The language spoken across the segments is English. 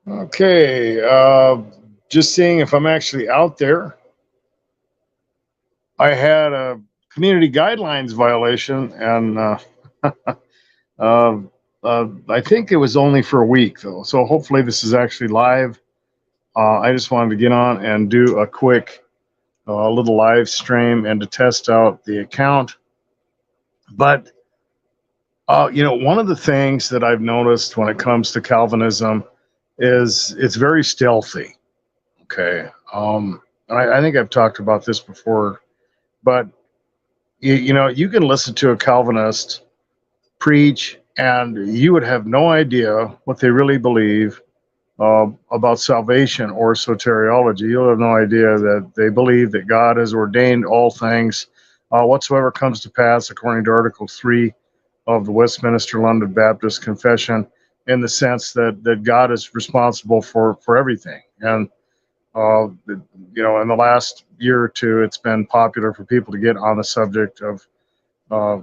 Okay, just seeing if I'm actually out there. I had a community guidelines violation, and uh, I think it was only for a week, though. So hopefully this is actually live. I just wanted to get on and do a quick little live stream and to test out the account. But one of the things that I've noticed when it comes to Calvinism is it's very stealthy. Okay. I think I've talked about this before, but you can listen to a Calvinist preach, and you would have no idea what they really believe about salvation or soteriology. You'll have no idea that they believe that God has ordained all things, whatsoever comes to pass, according to Article 3 of the Westminster London Baptist Confession, in the sense that God is responsible for everything. And uh, in the last year or two, it's been popular for people to get on the subject of,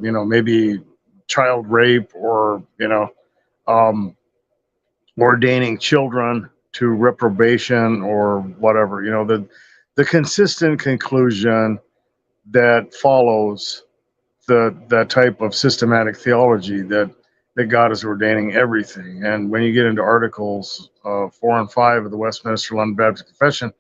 maybe child rape or, um, ordaining children to reprobation or whatever. The consistent conclusion that follows that type of systematic theology that God is ordaining everything. And when you get into Articles 4 and 5 of the Westminster London Baptist Confession,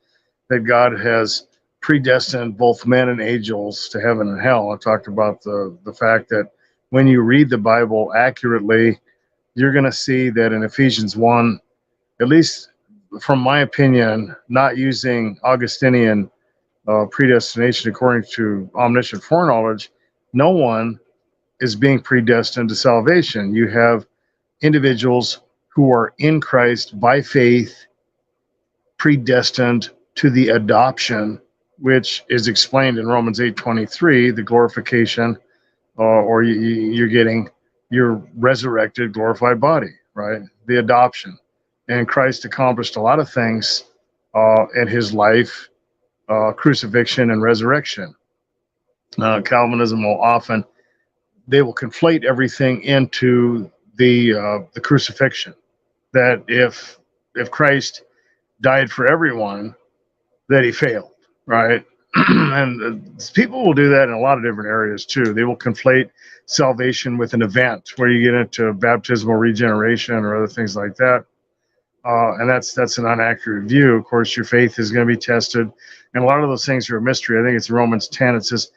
that God has predestined both men and angels to heaven and hell. I talked about the fact that when you read the Bible accurately, you're going to see that in Ephesians 1, at least from my opinion, not using Augustinian predestination according to omniscient foreknowledge, no one is being predestined to salvation. You have individuals who are in Christ by faith, predestined to the adoption, which is explained in Romans 8:23, the glorification, or you're getting your resurrected, glorified body, right? The adoption. And Christ accomplished a lot of things in his life, crucifixion and resurrection. Calvinism will often they will conflate everything into the crucifixion. That if Christ died for everyone, that he failed, right? And people will do that in a lot of different areas too. They will conflate salvation with an event where you get into baptismal regeneration or other things like that. And that's an inaccurate view. Of course, your faith is going to be tested, and a lot of those things are a mystery. I think it's Romans 10. It says,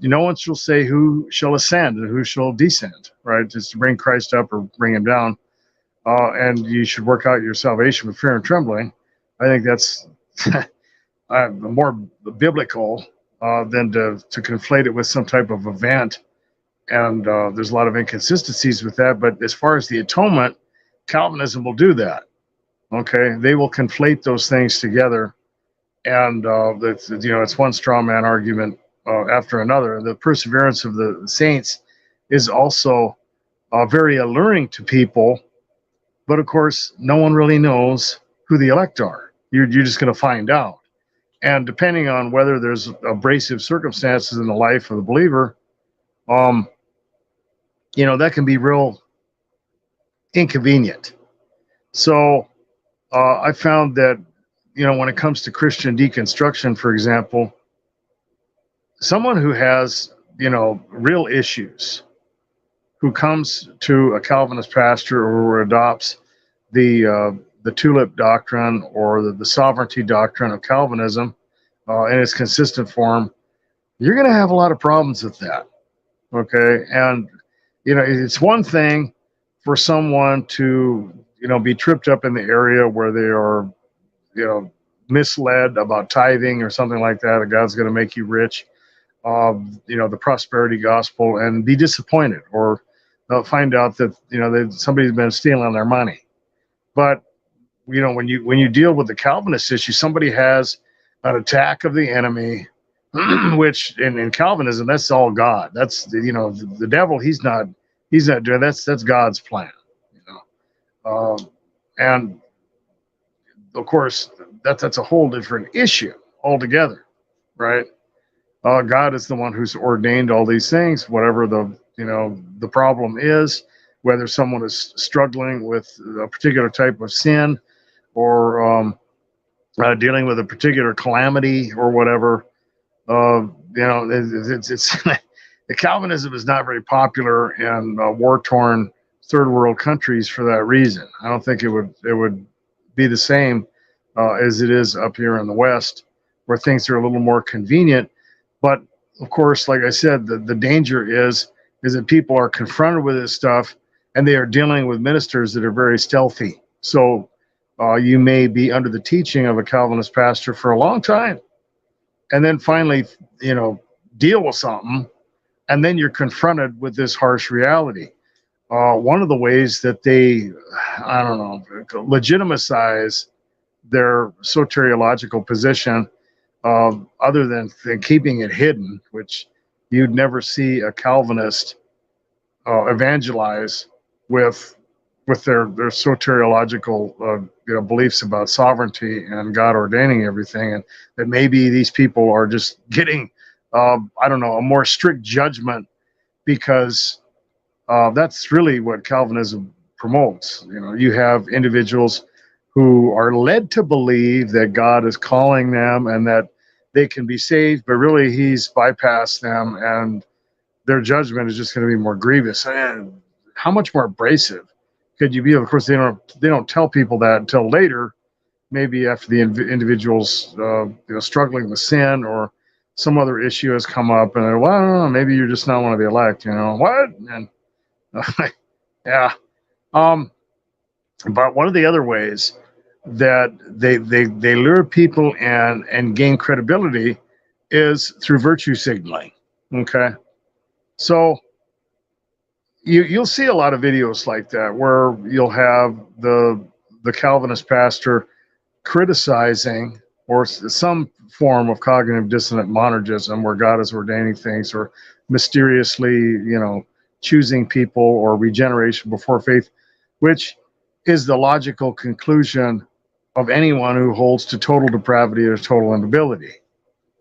"No one shall say who shall ascend and who shall descend." Right? Just to bring Christ up or bring him down, and you should work out your salvation with fear and trembling. I think that's more biblical than to conflate it with some type of event. And there's a lot of inconsistencies with that. But as far as the atonement, Calvinism will do that. Okay, they will conflate those things together, and it's one straw man argument after another. The perseverance of the saints is also very alluring to people, but of course, no one really knows who the elect are. You're just going to find out, and depending on whether there's abrasive circumstances in the life of the believer, um, that can be real inconvenient. So I found that, when it comes to Christian deconstruction, for example, someone who has, real issues, who comes to a Calvinist pastor or who adopts the tulip doctrine or the sovereignty doctrine of Calvinism in its consistent form, you're going to have a lot of problems with that. Okay. And, it's one thing for someone to, be tripped up in the area where they are, misled about tithing or something like that, that God's going to make you rich, the prosperity gospel, and be disappointed, or they'll find out that, somebody's been stealing their money. But, when you deal with the Calvinist issue, somebody has an attack of the enemy, which in Calvinism, that's all God. That's, the devil, he's not doing that's God's plan, and of course, that's a whole different issue altogether, right? God is the one who's ordained all these things, whatever the problem is, whether someone is struggling with a particular type of sin, or dealing with a particular calamity or whatever. It's the Calvinism is not very popular in war-torn third world countries for that reason. I don't think it would be the same as it is up here in the West, where things are a little more convenient. But of course, like I said, the danger is that people are confronted with this stuff, and they are dealing with ministers that are very stealthy. So you may be under the teaching of a Calvinist pastor for a long time, and then finally, deal with something, and then you're confronted with this harsh reality. One of the ways that they, I don't know, legitimize their soteriological position, other than keeping it hidden, which you'd never see a Calvinist evangelize with their soteriological beliefs about sovereignty and God ordaining everything, and that maybe these people are just getting I don't know, a more strict judgment because that's really what Calvinism promotes. You have individuals who are led to believe that God is calling them and that they can be saved, but really He's bypassed them, and their judgment is just going to be more grievous. And how much more abrasive could you be? Of course, they don't tell people that until later, maybe after the individual's struggling with sin or some other issue has come up, and they're, well, I don't know, maybe you're just not one of the elect. What? And yeah. But one of the other ways that they lure people and gain credibility is through virtue signaling. Okay, so you'll see a lot of videos like that where you'll have the Calvinist pastor criticizing or some form of cognitive dissonant monergism, where God is ordaining things or mysteriously, choosing people, or regeneration before faith, which is the logical conclusion of anyone who holds to total depravity or total inability.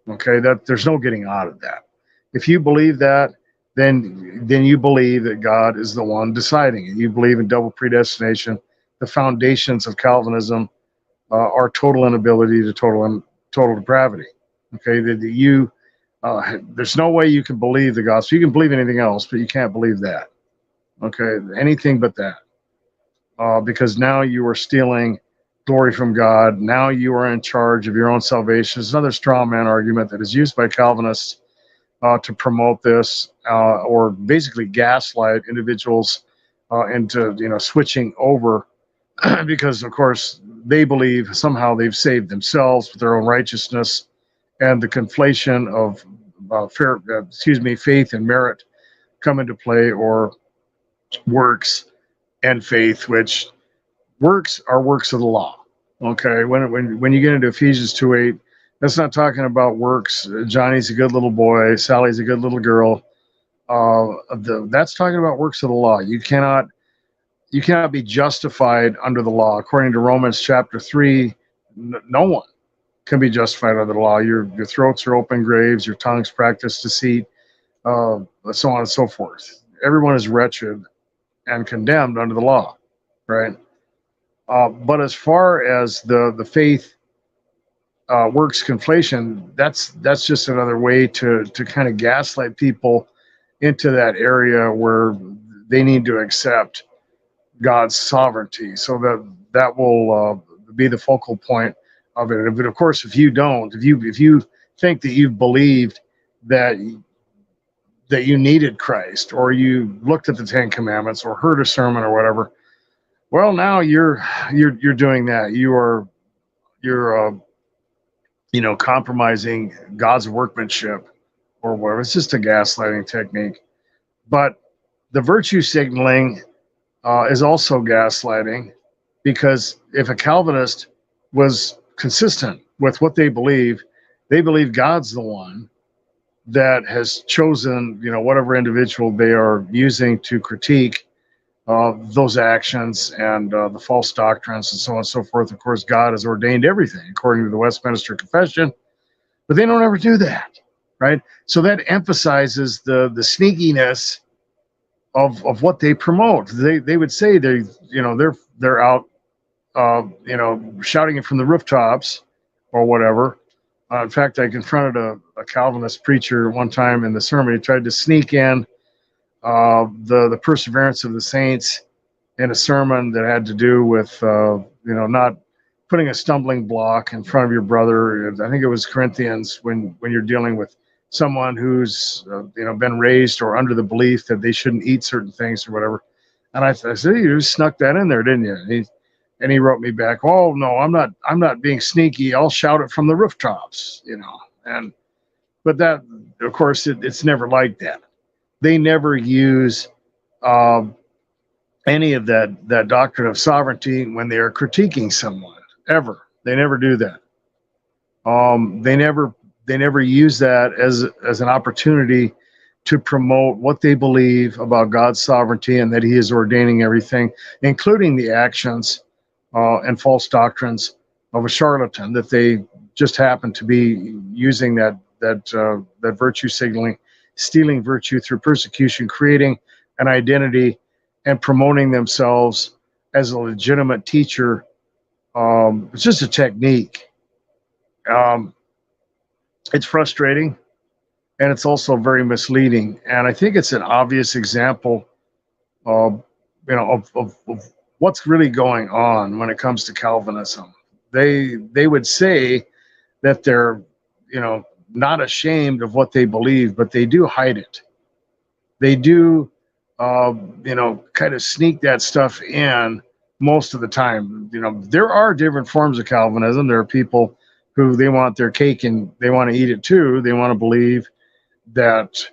Okay, that there's no getting out of that. If you believe that, then you believe that God is the one deciding it. You believe in double predestination. The foundations of Calvinism are total inability to total depravity. Okay, there's no way you can believe the gospel. You can believe anything else, but you can't believe that. Okay, anything but that, because now you are stealing glory from God. Now you are in charge of your own salvation. It's another straw man argument that is used by Calvinists to promote this, or basically gaslight individuals into switching over, because of course they believe somehow they've saved themselves with their own righteousness, and the conflation of faith and merit come into play, or works and faith, which works are works of the law. Okay, when you get into Ephesians 2:8, that's not talking about works. Johnny's a good little boy, Sally's a good little girl. That's talking about works of the law. You cannot be justified under the law. According to Romans chapter 3, no one can be justified under the law. Your throats are open graves, your tongues practice deceit, so on and so forth. Everyone is wretched and condemned under the law, right? But as far as the faith works conflation, that's just another way to kind of gaslight people into that area where they need to accept God's sovereignty, so that will be the focal point of it. But of course, if you think that you've believed that you needed Christ, or you looked at the Ten Commandments, or heard a sermon, or whatever, well, now you're doing that. You're compromising God's workmanship or whatever. It's just a gaslighting technique. But the virtue signaling is also gaslighting, because if a Calvinist was consistent with what they believe God's the one that has chosen, whatever individual they are using to critique those actions and the false doctrines and so on and so forth. Of course, God has ordained everything according to the Westminster Confession, but they don't ever do that, right? So that emphasizes the sneakiness of what they promote. They would say they're out shouting it from the rooftops or whatever. In fact, I confronted a Calvinist preacher one time in the sermon. He tried to sneak in the perseverance of the saints in a sermon that had to do with not putting a stumbling block in front of your brother. I think it was Corinthians, when you're dealing with someone who's been raised or under the belief that they shouldn't eat certain things or whatever. And I said, you just snuck that in there, didn't you? And he wrote me back, oh no, I'm not being sneaky. I'll shout it from the rooftops, but that, of course, it's never like that. They never use um, any of that doctrine of sovereignty when they are critiquing someone, ever. They never do that. They never use that as an opportunity to promote what they believe about God's sovereignty and that He is ordaining everything, including the actions and false doctrines of a charlatan, that they just happen to be using that virtue signaling, stealing virtue through persecution, creating an identity, and promoting themselves as a legitimate teacher. It's just a technique. Um, it's frustrating, and it's also very misleading. And I think it's an obvious example of what's really going on when it comes to Calvinism. They would say that they're not ashamed of what they believe, but they do hide it. They do kind of sneak that stuff in most of the time. There are different forms of Calvinism. There are people who they want their cake and they want to eat it too. They want to believe that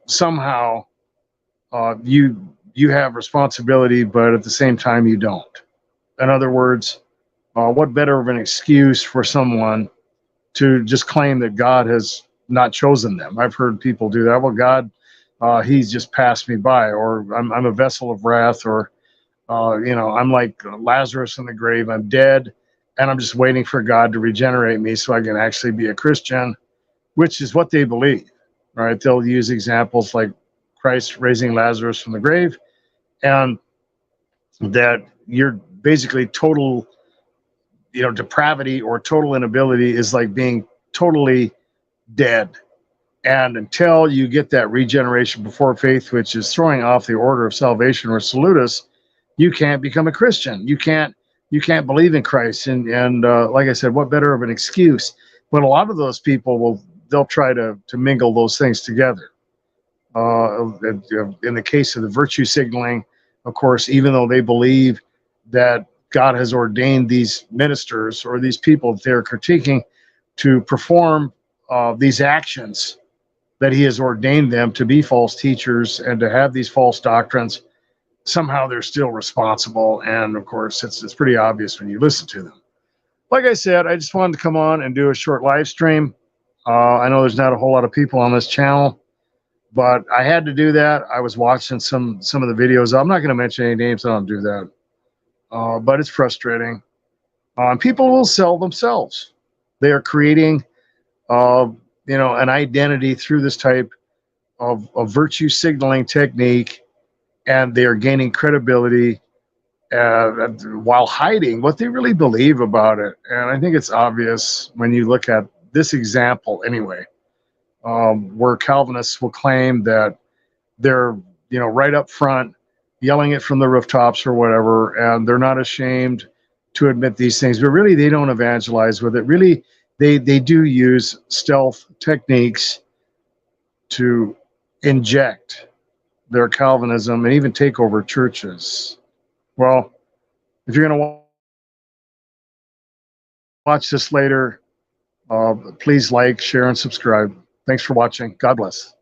somehow you have responsibility, but at the same time you don't. In other words, what better of an excuse for someone to just claim that God has not chosen them? I've heard people do that. Well, God, He's just passed me by, or I'm a vessel of wrath, or I'm like Lazarus in the grave. I'm dead, and I'm just waiting for God to regenerate me so I can actually be a Christian, which is what they believe. Right? They'll use examples like Christ raising Lazarus from the grave, and that you're basically total, depravity or total inability is like being totally dead. And until you get that regeneration before faith, which is throwing off the order of salvation or salutis, you can't become a Christian. You can't believe in Christ. And like I said, what better of an excuse? But a lot of those people they'll try to mingle those things together. In the case of the virtue signaling, of course, even though they believe that God has ordained these ministers or these people that they're critiquing to perform these actions, that He has ordained them to be false teachers and to have these false doctrines, somehow they're still responsible. And of course, it's pretty obvious when you listen to them. Like I said, I just wanted to come on and do a short live stream. I know there's not a whole lot of people on this channel, but I had to do that. I was watching some of the videos. I'm not going to mention any names. I don't do that. But it's frustrating. People will sell themselves. They are creating, an identity through this type of virtue signaling technique, and they are gaining credibility while hiding what they really believe about it. And I think it's obvious when you look at this example anyway, where Calvinists will claim that they're, right up front yelling it from the rooftops or whatever, and they're not ashamed to admit these things, but really they don't evangelize with it. Really, they do use stealth techniques to inject their Calvinism and even take over churches. Well, if you're going to watch this later, please like, share, and subscribe. Thanks for watching. God bless.